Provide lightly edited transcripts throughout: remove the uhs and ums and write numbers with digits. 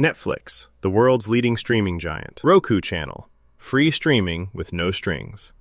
Netflix, the world's leading streaming giant. Roku Channel, free streaming with no strings.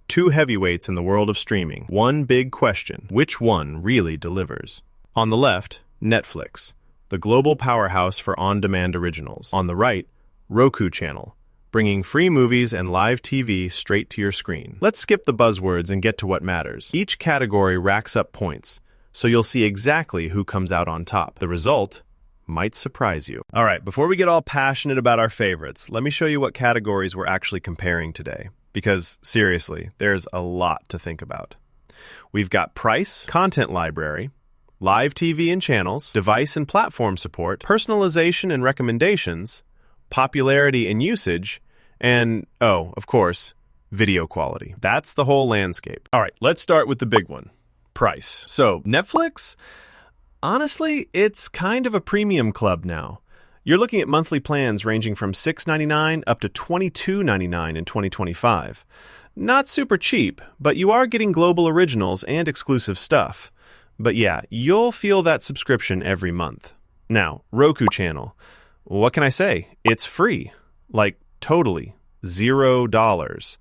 Two heavyweights in the world of streaming. One big question: which one really delivers? On the left, Netflix, the global powerhouse for on-demand originals. On the right, Roku Channel, bringing free movies and live TV straight to your screen. Let's skip the buzzwords and get to what matters. Each category racks up points, so you'll see exactly who comes out on top. The result might surprise you. All right, before we get all passionate about our favorites, let me show you what categories we're actually comparing today. Because, seriously, there's a lot to think about. We've got price, content library, live TV and channels, device and platform support, personalization and recommendations, popularity and usage, and, oh, of course, video quality. That's the whole landscape. All right, let's start with the big one, price. So, Netflix? Honestly, it's kind of a premium club now. You're looking at monthly plans ranging from $6.99 up to $22.99 in 2025. Not super cheap, but you are getting global originals and exclusive stuff. But yeah, you'll feel that subscription every month. Now, Roku Channel. What can I say? It's free. Like, totally. $0.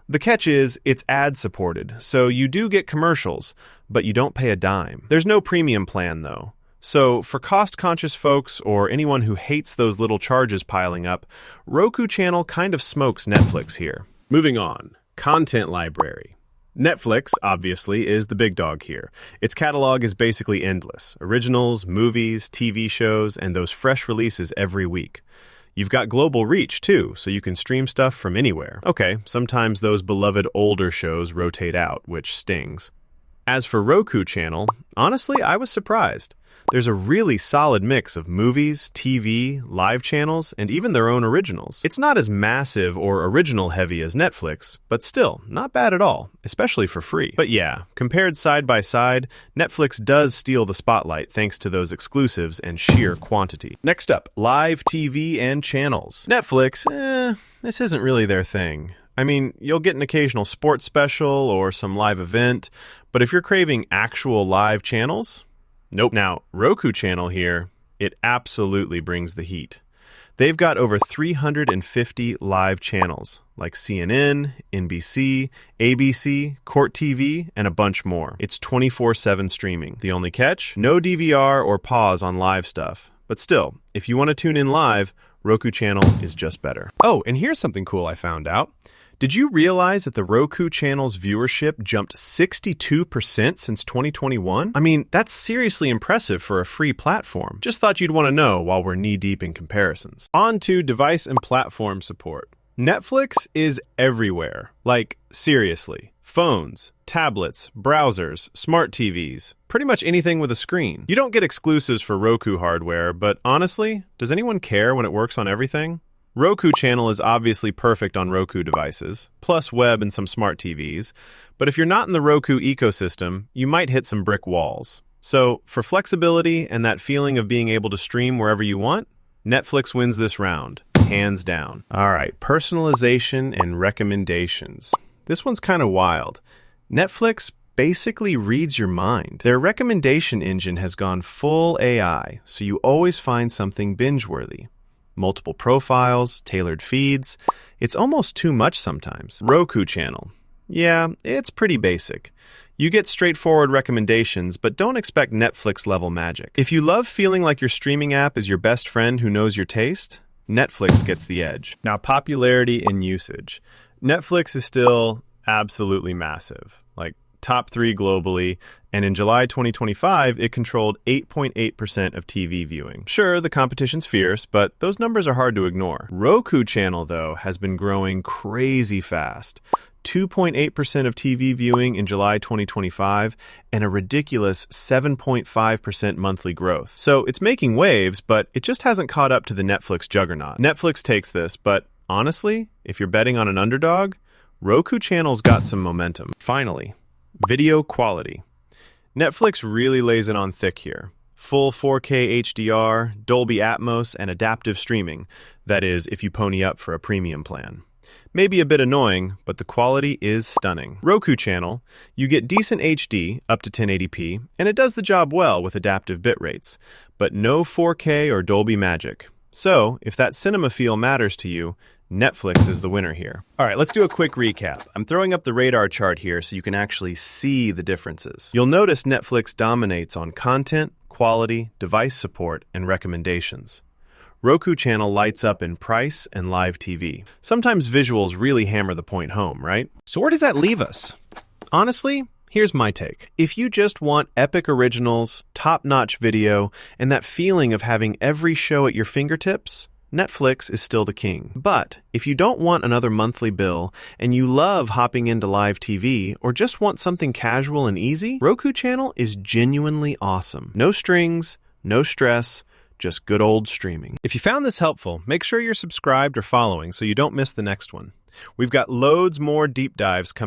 The catch is, it's ad-supported, so you do get commercials, but you don't pay a dime. There's no premium plan, though. So, for cost-conscious folks or anyone who hates those little charges piling up, Roku Channel kind of smokes Netflix here. Moving on, content library. Netflix, obviously, is the big dog here. Its catalog is basically endless. Originals, movies, TV shows, and those fresh releases every week. You've got global reach, too, so you can stream stuff from anywhere. Okay, sometimes those beloved older shows rotate out, which stings. As for Roku Channel, honestly, I was surprised. There's a really solid mix of movies, TV, live channels, and even their own originals. It's not as massive or original-heavy as Netflix, but still, not bad at all, especially for free. But yeah, compared side by side, Netflix does steal the spotlight thanks to those exclusives and sheer quantity. Next up, live TV and channels. Netflix, this isn't really their thing. I mean, you'll get an occasional sports special or some live event, but if you're craving actual live channels, nope. Now, Roku Channel here, it absolutely brings the heat. They've got over 350 live channels, like CNN, NBC, ABC, Court TV, and a bunch more. It's 24/7 streaming. The only catch? No DVR or pause on live stuff. But still, if you want to tune in live, Roku Channel is just better. Oh, and here's something cool I found out. Did you realize that the Roku Channel's viewership jumped 62% since 2021? I mean, that's seriously impressive for a free platform. Just thought you'd want to know while we're knee-deep in comparisons. On to device and platform support. Netflix is everywhere. Like, seriously. Phones, tablets, browsers, smart TVs, pretty much anything with a screen. You don't get exclusives for Roku hardware, but honestly, does anyone care when it works on everything? Roku Channel is obviously perfect on Roku devices, plus web and some smart TVs, but if you're not in the Roku ecosystem, you might hit some brick walls. So, for flexibility and that feeling of being able to stream wherever you want, Netflix wins this round, hands down. All right, personalization and recommendations. This one's kind of wild. Netflix basically reads your mind. Their recommendation engine has gone full AI, so you always find something binge-worthy. Multiple profiles, tailored feeds. It's almost too much sometimes. Roku Channel. Yeah, it's pretty basic. You get straightforward recommendations, but don't expect Netflix-level magic. If you love feeling like your streaming app is your best friend who knows your taste, Netflix gets the edge. Now, popularity and usage. Netflix is still absolutely massive. Like, top 3 globally, and in July 2025, it controlled 8.8% of TV viewing. Sure, the competition's fierce, but those numbers are hard to ignore. Roku Channel, though, has been growing crazy fast. 2.8% of TV viewing in July 2025, and a ridiculous 7.5% monthly growth. So it's making waves, but it just hasn't caught up to the Netflix juggernaut. Netflix takes this, but honestly, if you're betting on an underdog, Roku Channel's got some momentum. Finally, video quality. Netflix really lays it on thick here. Full 4K HDR, Dolby Atmos, and adaptive streaming. That is, if you pony up for a premium plan. Maybe a bit annoying, but the quality is stunning. Roku Channel, you get decent HD, up to 1080p, and it does the job well with adaptive bit rates, but no 4K or Dolby magic. So, if that cinema feel matters to you, Netflix is the winner here. All right, let's do a quick recap. I'm throwing up the radar chart here so you can actually see the differences. You'll notice Netflix dominates on content, quality, device support, and recommendations. Roku Channel lights up in price and live TV. Sometimes visuals really hammer the point home, right? So where does that leave us? Honestly, here's my take. If you just want epic originals, top-notch video, and that feeling of having every show at your fingertips, Netflix is still the king. But if you don't want another monthly bill and you love hopping into live TV or just want something casual and easy, Roku Channel is genuinely awesome. No strings, no stress, just good old streaming. If you found this helpful, make sure you're subscribed or following so you don't miss the next one. We've got loads more deep dives coming